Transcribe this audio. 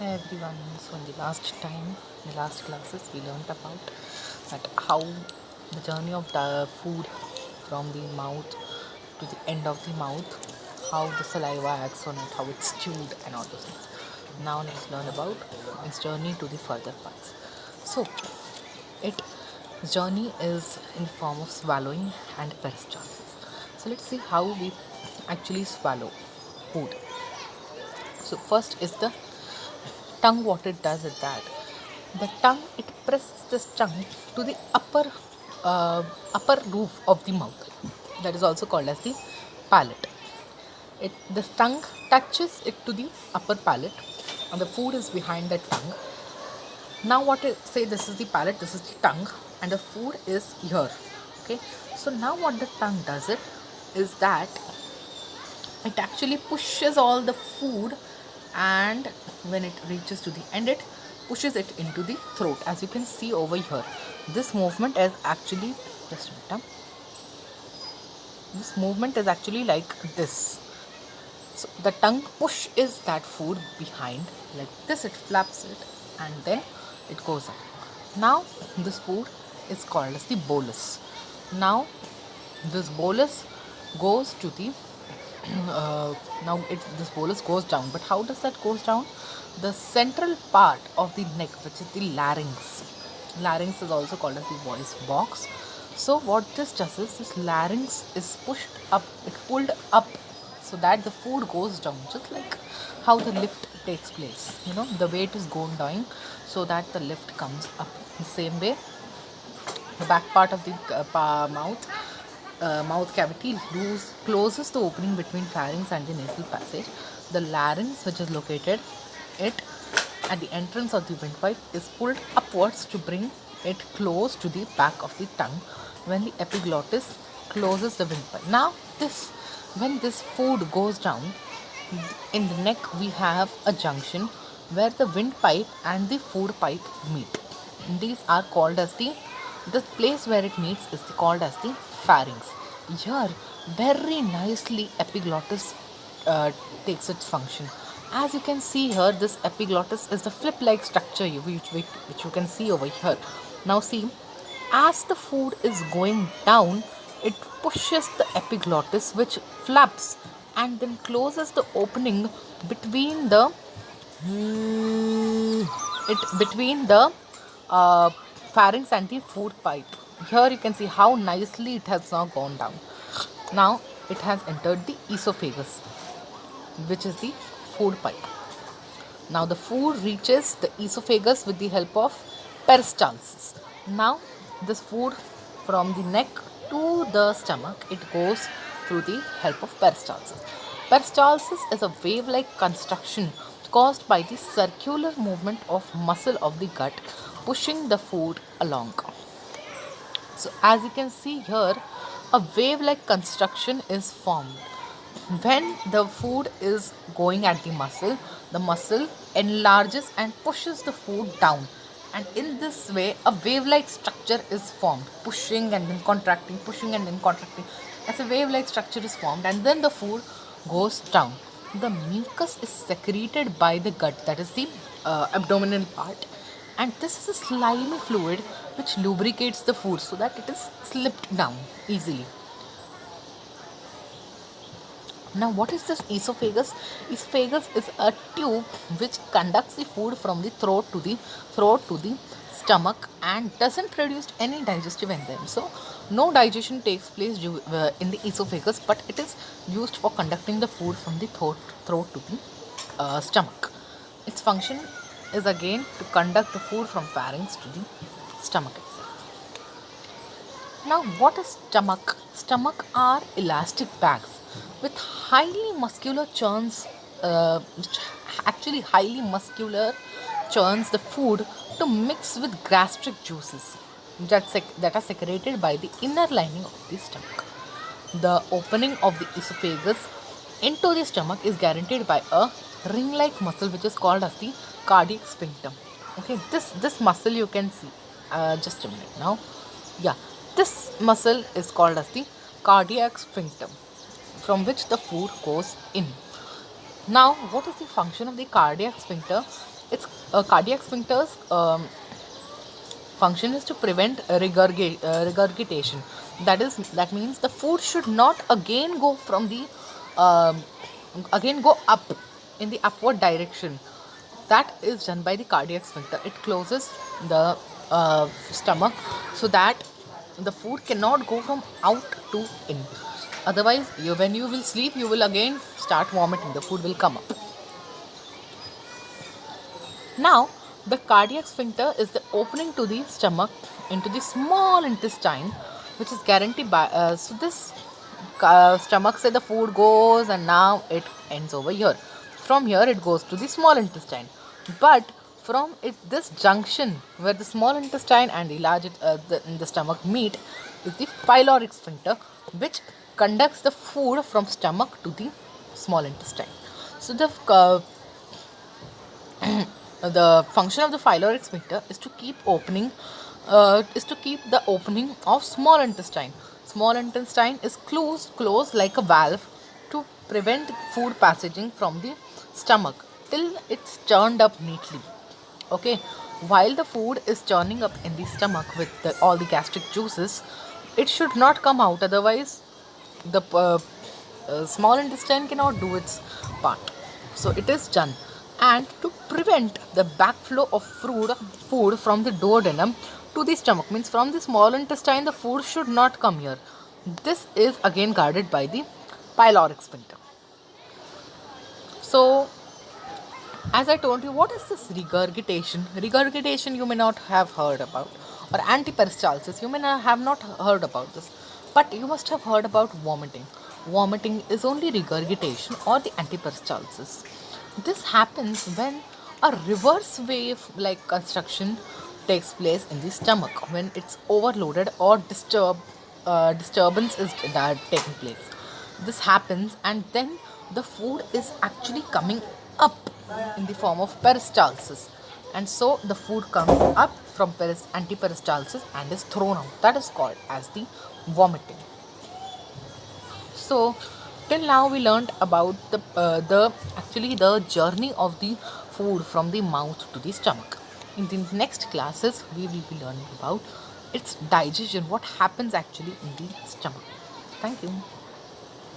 Hey everyone, so in the last classes, we learnt about that how the journey of the food from the mouth to the end of the mouth, how the saliva acts on it, how it's chewed, and all those things. Now let's learn about its journey to the further parts. So, its journey is in the form of swallowing and peristalsis. So let's see how we actually swallow food. So first is the tongue. What it does is that the tongue, it presses this tongue to the upper roof of the mouth, that is also called as the palate. The tongue touches it to the upper palate and the food is behind the tongue. Now what it say, this is the palate, this is the tongue, and the food is here. Okay, so now what the tongue does it is that it actually pushes all the food, and when it reaches to the end, it pushes it into the throat. As you can see over here, this movement is actually, just a minute, this movement is actually like this. So the tongue pushes that food behind like this, it flaps it, and then it goes up. Now this food is called as the bolus. Now this bolus goes to the this bolus goes down. But how does that goes down? The central part of the neck, which is the larynx is also called as the voice box. So what this does is, this larynx is pushed up, it pulled up, so that the food goes down, just like how the lift takes place. The weight is going down so that the lift comes up. The same way, the back part of the mouth cavity closes the opening between pharynx and the nasal passage. The larynx, which is located it at the entrance of the windpipe, is pulled upwards to bring it close to the back of the tongue when the epiglottis closes the windpipe. Now, when this food goes down in the neck, we have a junction where the windpipe and the food pipe meet. These are called as the place where it meets is called as the pharynx. Here, very nicely, epiglottis takes its function. As you can see here, this epiglottis is the flip-like structure which you can see over here. Now see, as the food is going down, it pushes the epiglottis, which flaps and then closes the opening between the uh, pharynx and the food pipe. Here you can see how nicely it has now gone down. Now it has entered the esophagus, which is the food pipe. Now the food reaches the esophagus with the help of peristalsis. Now this food from the neck to the stomach, it goes through the help of peristalsis. Peristalsis is a wave-like construction caused by the circular movement of muscle of the gut pushing the food along. So as you can see here, a wave-like construction is formed. When the food is going at the muscle enlarges and pushes the food down. And in this way, a wave-like structure is formed, pushing and then contracting, pushing and then contracting. As a wave-like structure is formed, and then the food goes down. The mucus is secreted by the gut, that is the abdominal part, and this is a slimy fluid which lubricates the food so that it is slipped down easily. Now, what is this esophagus? Esophagus is a tube which conducts the food from the throat to the stomach and doesn't produce any digestive enzyme. So, no digestion takes place in the esophagus, but it is used for conducting the food from the throat to the stomach. Its function is again to conduct the food from pharynx to the stomach itself. Now, what is stomach? Stomach are elastic bags with highly muscular churns, which actually highly muscular churns the food to mix with gastric juices that are secreted by the inner lining of the stomach. The opening of the esophagus into the stomach is guaranteed by a ring-like muscle which is called as the cardiac sphincter. Okay, this muscle you can see. Just a minute now. Yeah, this muscle is called as the cardiac sphincter, from which the food goes in. Now, what is the function of the cardiac sphincter? Its cardiac sphincters function is to prevent regurgitation. That means the food should not again go from the um, again go up in the upward direction. That is done by the cardiac sphincter. It closes the stomach so that the food cannot go from out to in. Otherwise, when you will sleep, you will again start vomiting. The food will come up. Now, the cardiac sphincter is the opening to the stomach into the small intestine, which is guaranteed by. So, this stomach say the food goes, and now it ends over here. From here, it goes to the small intestine. But from this junction where the small intestine and the the stomach meet is the pyloric sphincter, which conducts the food from stomach to the small intestine. So, the function of the pyloric sphincter is to keep the opening of small intestine. Small intestine is closed like a valve to prevent food passaging from the stomach till it's churned up neatly. Okay, while the food is churning up in the stomach with all the gastric juices, it should not come out. Otherwise, the small intestine cannot do its part. So it is done. And to prevent the backflow of food from the duodenum to the stomach, means from the small intestine, the food should not come here. This is again guarded by the pyloric sphincter. So, as I told you, what is this regurgitation? Regurgitation you may not have heard about, or antiperistalsis you may not have not heard about this, but you must have heard about vomiting. Vomiting is only regurgitation or the antiperistalsis. This happens when a reverse wave like construction takes place in the stomach when it's overloaded or disturbance is taking place. This happens, and then the food is actually coming up in the form of peristalsis, and so the food comes up from antiperistalsis and is thrown out. That is called as the vomiting. So till now we learned about the journey of the food from the mouth to the stomach. In the next classes we will be learning about its digestion, what happens actually in the stomach. Thank you.